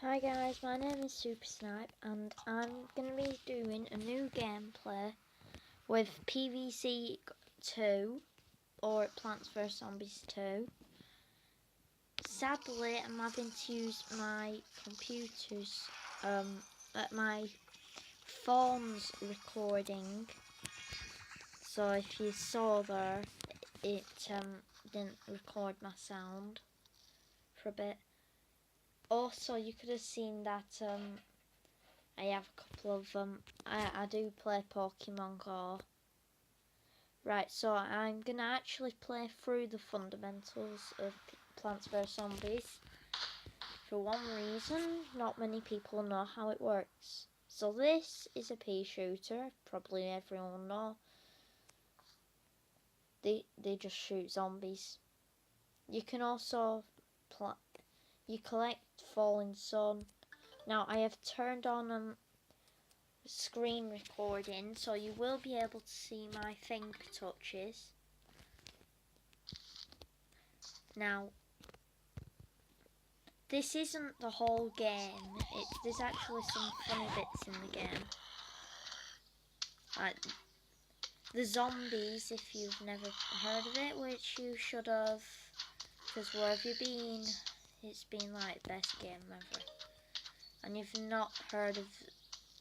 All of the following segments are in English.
Hi guys, my name is Super Snipe and I'm going to be doing a new gameplay with PVC 2 or Plants vs Zombies 2. Sadly, I'm having to use my computer's, my phone's recording. So if you saw there, it didn't record my sound for a bit. Also, you could have seen that I have a couple of I do play Pokemon Go. Right, so I'm gonna actually play through the fundamentals of Plants vs Zombies. For one reason, not many people know how it works. So this is a pea shooter, probably everyone know. They just shoot zombies. You can also you collect falling sun. Now I have turned on screen recording, so you will be able to see my finger touches. Now, this isn't the whole game. There's actually some funny bits in the game. Like the zombies, if you've never heard of it, which you should have, because where have you been? It's been like the best game ever. And you've not heard of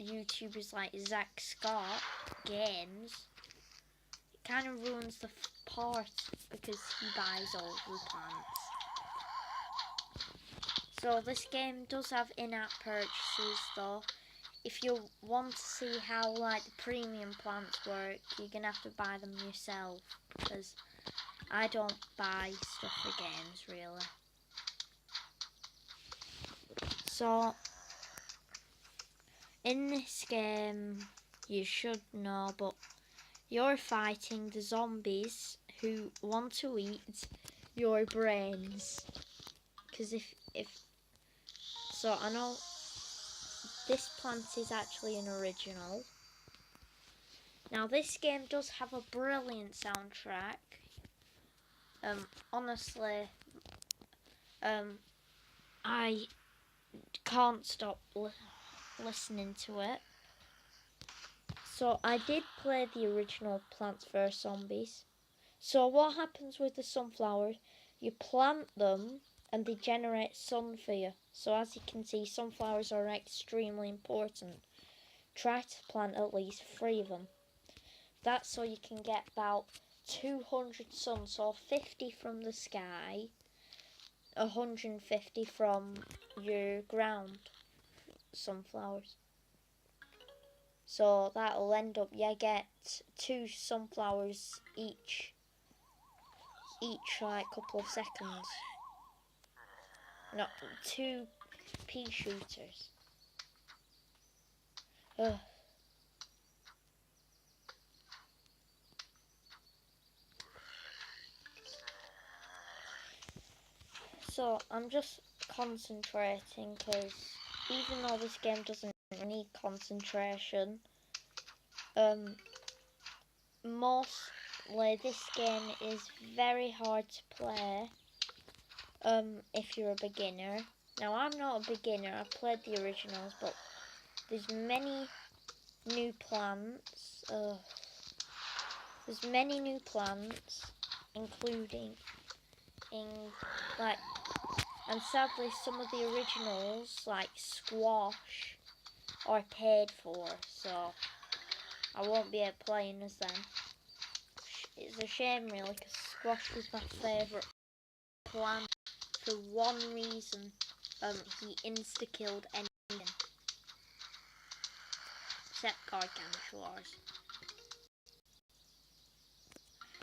YouTubers like Zach Scott Games, it kind of ruins the part because he buys all the plants. So this game does have in-app purchases though. If you want to see how like the premium plants work, you're gonna have to buy them yourself, because I don't buy stuff for games really. So in this game, you should know, but you're fighting the zombies who want to eat your brains. Because so I know this plant is actually an original. Now this game does have a brilliant soundtrack. Honestly, I can't stop listening to it. So I did play the original Plants vs Zombies. So what happens with the sunflowers? You plant them and they generate sun for you. So as you can see, sunflowers are extremely important. Try to plant at least 3 of them. That's so you can get about 200 sun, so 50 from the sky, 150 from your ground sunflowers. So that'll end up, you get 2 sunflowers each like couple of seconds. No, 2 pea shooters. Ugh. So I'm just concentrating, because even though this game doesn't need concentration, mostly this game is very hard to play if you're a beginner. Now I'm not a beginner, I played the originals, but there's many new plants. There's many new plants, including and sadly some of the originals like squash are paid for, so I won't be playing as them. It's a shame really, because squash was my favourite plant for one reason. He insta-killed anything except gargantuars.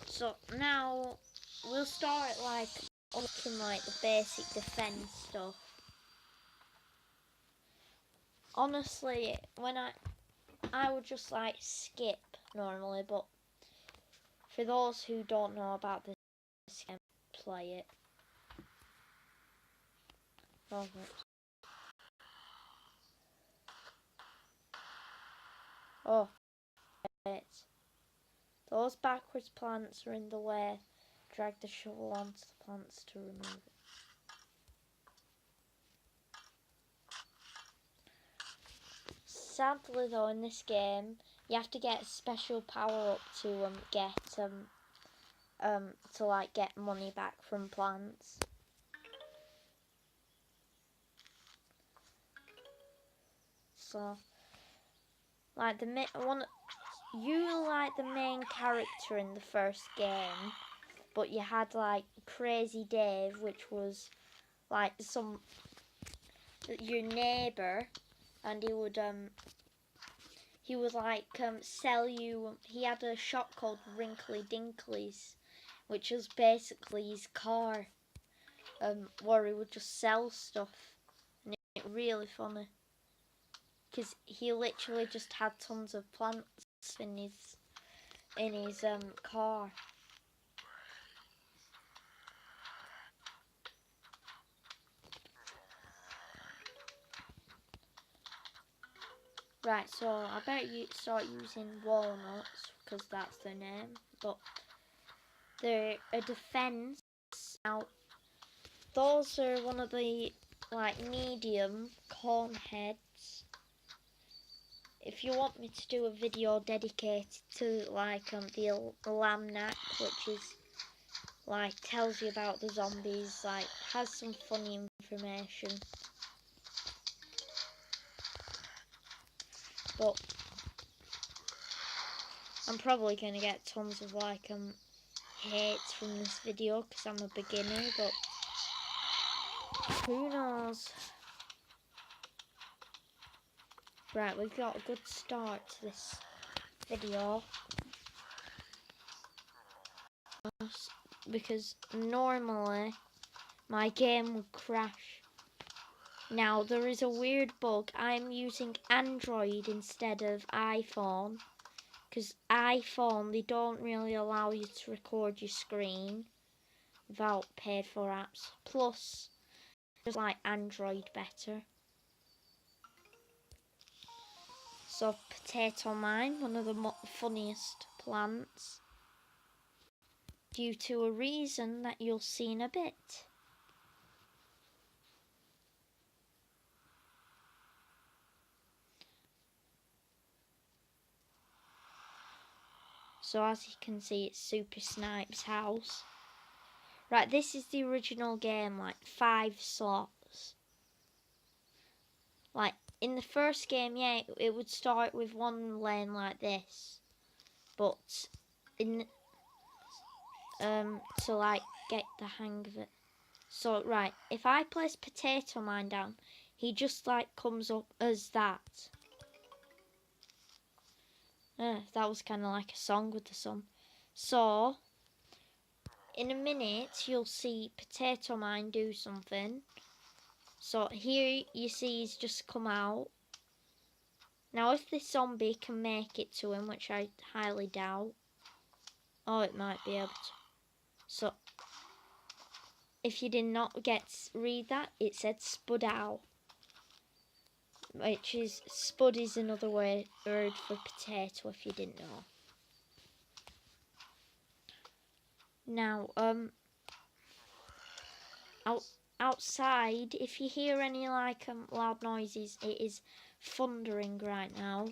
So now we'll start like looking like the basic defense stuff. Honestly, when I would just like skip normally, but for those who don't know about this game, play it. Oh, wait. Those backwards plants are in the way. Drag the shovel onto the plants to remove it. sadly though, in this game, you have to get a special power up to get to like get money back from plants. So, like you were like the main character in the first game, but you had like Crazy Dave, which was like your neighbour, and he would like sell you. He had a shop called Wrinkly Dinklies, which was basically his car, where he would just sell stuff, and it really funny, because he literally just had tons of plants in his car. Right, so I better start using walnuts because that's their name, but they're a defense. Now, those are one of the like medium corn heads. If you want me to do a video dedicated to like the lamb neck, which is like tells you about the zombies, like has some funny information. But I'm probably gonna get tons of like hate from this video because I'm a beginner, but who knows? Right, we've got a good start to this video because normally my game would crash. Now there is a weird bug. I'm using Android instead of iPhone because iPhone, they don't really allow you to record your screen without paid for apps. Plus, just like Android better. So potato mine, one of the funniest plants, due to a reason that you'll see in a bit. So as you can see, it's Super Snipe's house. Right, this is the original game, like 5 slots. Like in the first game, yeah, it would start with one lane like this, but in to like get the hang of it. So right, if I place potato mine down, he just like comes up as that. That was kind of like a song with the sun. So in a minute, you'll see potato mine do something. So here you see he's just come out. Now if this zombie can make it to him, which I highly doubt. Oh, it might be able to. So if you did not read that, it said spud out. Which is, spud is another word for potato if you didn't know. Now, outside, if you hear any like loud noises, it is thundering right now,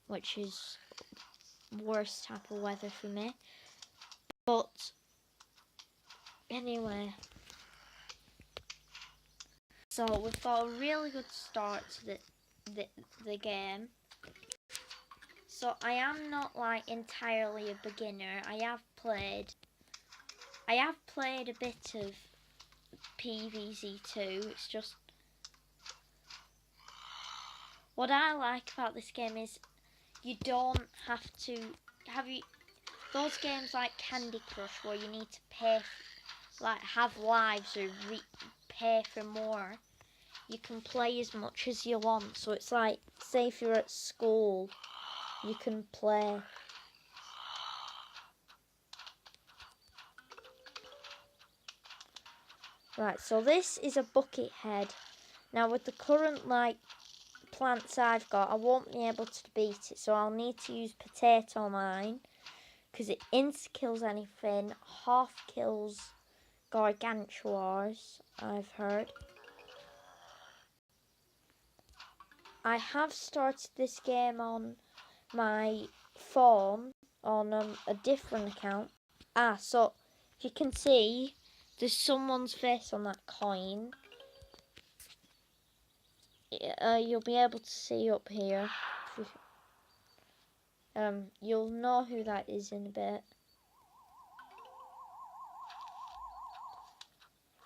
which is worst type of weather for me. But anyway, so we've got a really good start to the game. So I am not like entirely a beginner. I have played a bit of PvZ2. It's just what I like about this game is you don't have to those games like Candy Crush where you need to pay like have lives or pay for more. You can play as much as you want. So it's like, say if you're at school, you can play. Right, so this is a bucket head. Now with the current like plants I've got, I won't be able to beat it, so I'll need to use potato mine because it insta-kills anything, half kills gargantuars, I've heard. I have started this game on my phone on a different account. So if you can see, there's someone's face on that coin. You'll be able to see up here. You'll know who that is in a bit.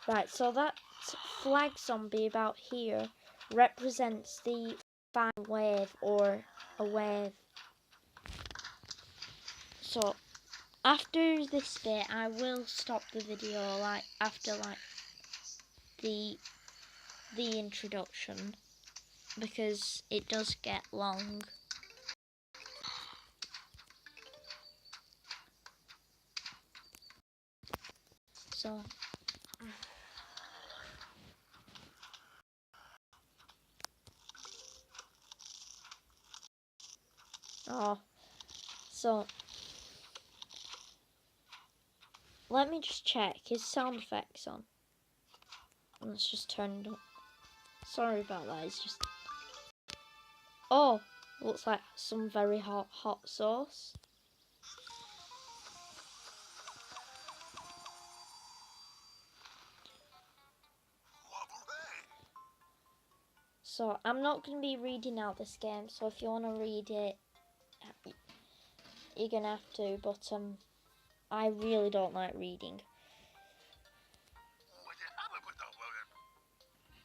Right, so that flag zombie about here represents the final wave, or a wave. So after this bit, I will stop the video after the introduction, because it does get long. So so let me just check his sound effects on. Let's just turn it up. Sorry about that, it's just... Oh, looks like some very hot sauce. So I'm not going to be reading out this game, so if you want to read it, you're going to have to, but I really don't like reading.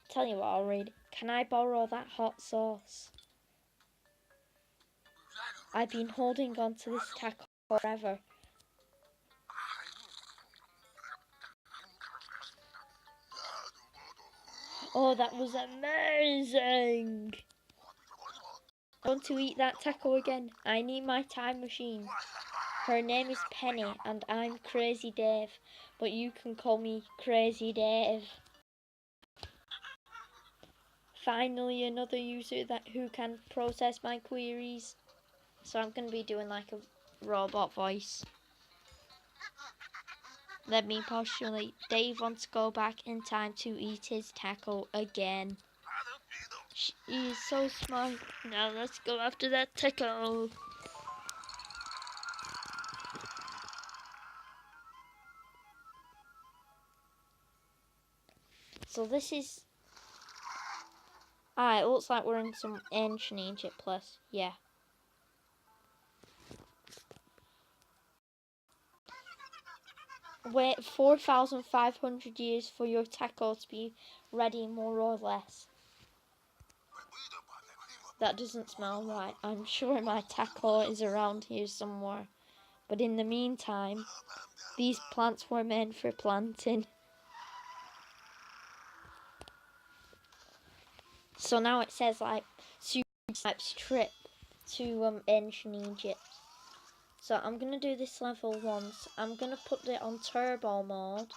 Tell you what, I'll read. Can I borrow that hot sauce? I've been holding on to this taco forever. Oh, that was amazing! I want to eat that taco again. I need my time machine. Her name is Penny, and I'm Crazy Dave, but you can call me Crazy Dave. Finally, another user who can process my queries. So I'm going to be doing like a robot voice. Let me postulate. Dave wants to go back in time to eat his taco again. She is so smart. Now let's go after that taco. So this is... it looks like we're in some ancient Egypt place. Yeah. Wait 4,500 years for your taco to be ready, more or less. That doesn't smell right. I'm sure my taco is around here somewhere. But in the meantime, these plants were meant for planting. So now it says like Supertype's trip to ancient Egypt. So I'm gonna do this level once. I'm gonna put it on turbo mode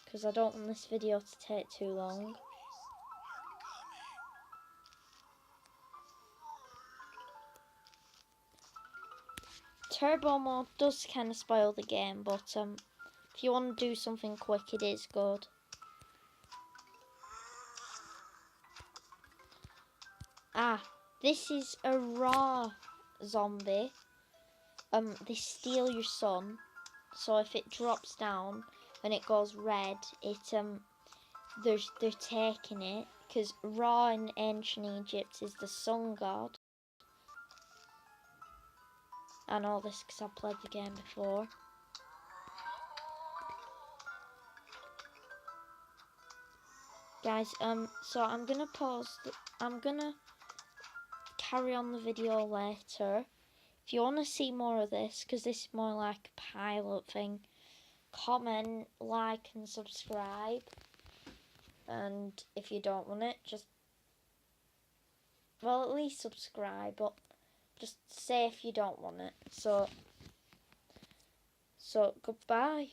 because I don't want this video to take too long. Turbo mode does kind of spoil the game, but if you want to do something quick, it is good. This is a raw zombie. They steal your sun, so if it drops down and it goes red, they're taking it, because Ra in ancient Egypt is the sun god. I know this because I've played the game before. Guys, so I'm gonna pause. I'm gonna carry on the video later. If you want to see more of this, because this is more like a pilot thing, comment, like, and subscribe. And if you don't want it, just, well, at least subscribe, but just say if you don't want it. So goodbye.